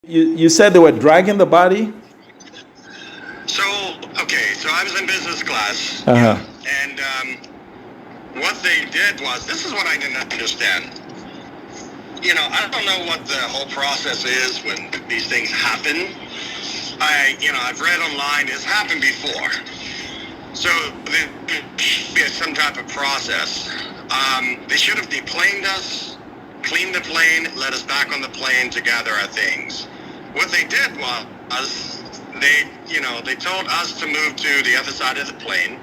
You said they were dragging the body. So, okay, so I was in business class. Uh-huh. And what they did was, this is what I didn't understand. I don't know what the whole process is when these things happen. I've read online, it's happened before. So there should be some type of process. They should have deplaned us, cleaned the plane, let us back on the plane to gather our things. What they did was they told us to move to the other side of the plane,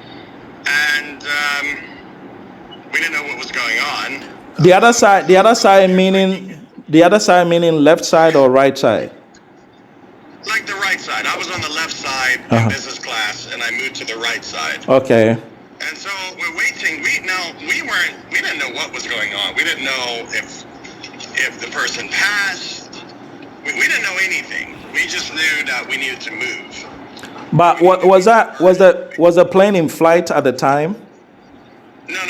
and we didn't know what was going on. The other side meaning left side or right side? Like the right side. I was on the left side in business class, and I moved to the right side. Okay. And so we're waiting. We didn't know what was going on. We didn't know if the person passed. We didn't know anything. We just knew that we needed to move. But was the plane in flight at the time? No.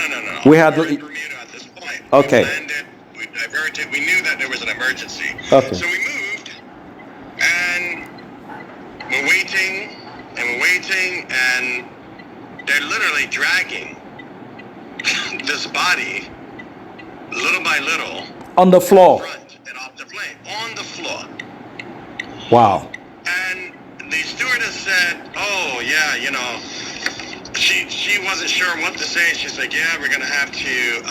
We had were in Bermuda at this point. Okay. We landed. We diverted. We knew that there was an emergency. Okay. So we moved, and we're waiting, and they're literally dragging this body, little by little, on the floor. front and off the plane, on the floor. Wow. And the stewardess said, "Oh yeah, she wasn't sure what to say. She's like, yeah, we're gonna have to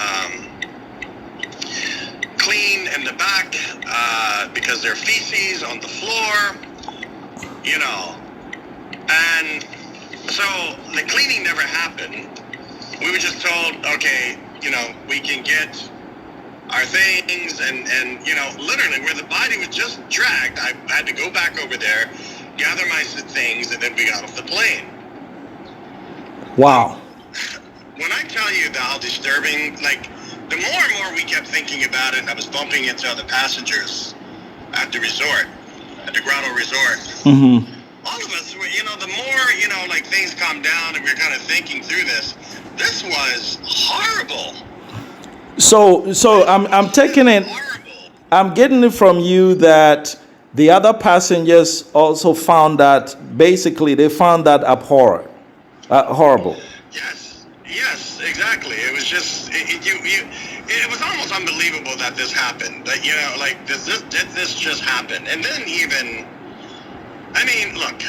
clean in the back because there are feces on the floor, And so the cleaning never happened. We were just told, okay, we can get our things, and literally where the body was just dragged, I had to go back over there, gather my things, and then we got off the plane. Wow. When I tell you how disturbing, the more and more we kept thinking about it, I was bumping into other passengers at the resort, at the Grotto Resort. Mm-hmm. All of us, the more, things calm down and we're kind of thinking through this was horrible. So I'm taking it, I'm getting it from you that the other passengers also found that, basically, they found that horrible. Yes, exactly. It was just, it was almost unbelievable that this happened. That, this just happened. And then even, look,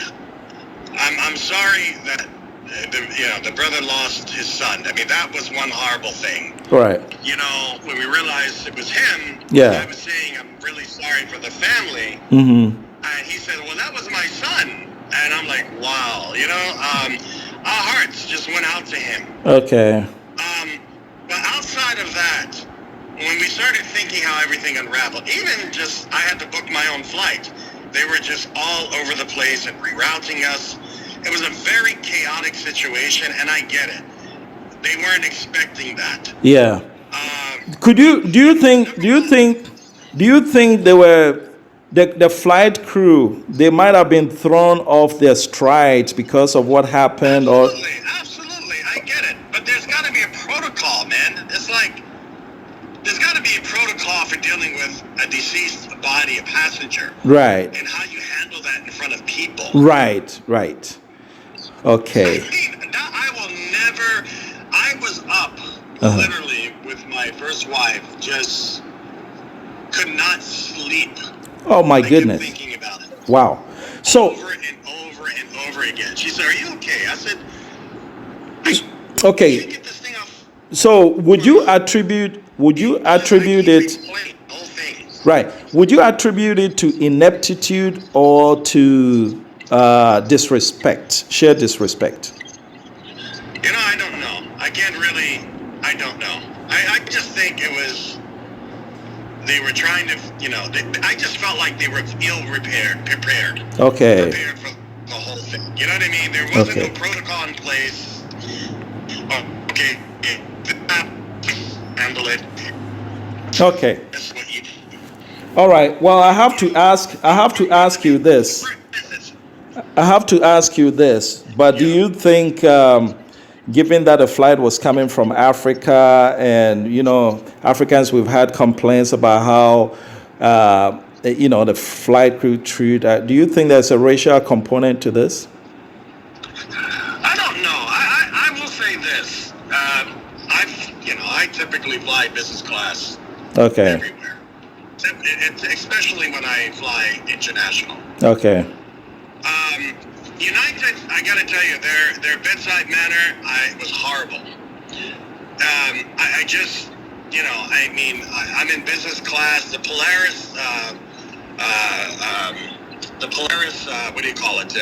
I'm sorry that the brother lost his son. That was one horrible thing. Right. When we realized it was him, yeah. I was saying, I'm really sorry for the family. Mm-hmm. And he said, well, that was my son. And I'm like, wow, our hearts just went out to him. Okay. But outside of that, when we started thinking how everything unraveled, even just, I had to book my own flight. They were just all over the place and rerouting us. It was a very chaotic situation, and I get it. They weren't expecting that. Yeah. Do you think they were the flight crew? They might have been thrown off their strides because of what happened, Absolutely, I get it. But there's got to be a protocol, man. It's like there's got to be a protocol for dealing with a deceased body, a passenger. Right. And how you handle that in front of people. Right. Okay. I was up literally with my first wife, just could not sleep. Oh my goodness. Thinking about it. Wow. So over and over again. She said, "Are you okay?" I said, okay. Can't get this thing off. So would you attribute it? Right. Would you attribute it to ineptitude or to disrespect, sheer disrespect? I don't know. I don't know. I just think it was, they were trying to, I just felt like they were prepared. Okay. Prepared for the whole thing. You know what I mean? There wasn't no protocol in place. Okay, handle it. Okay. That's what you do. All right. Well, I have to ask you this. But do you think, given that the flight was coming from Africa, and Africans, we've had complaints about how the flight crew treat? Do you think there's a racial component to this? I don't know. I will say this. I typically fly business class Okay. everywhere, especially when I fly international. Okay. United, I got to tell you, their bedside manner was horrible. I just, I'm in business class. The Polaris, what do you call it?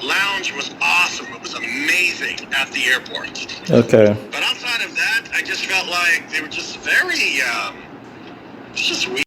Lounge was awesome. It was amazing at the airport. Okay. But outside of that, I just felt like they were just very, just weird.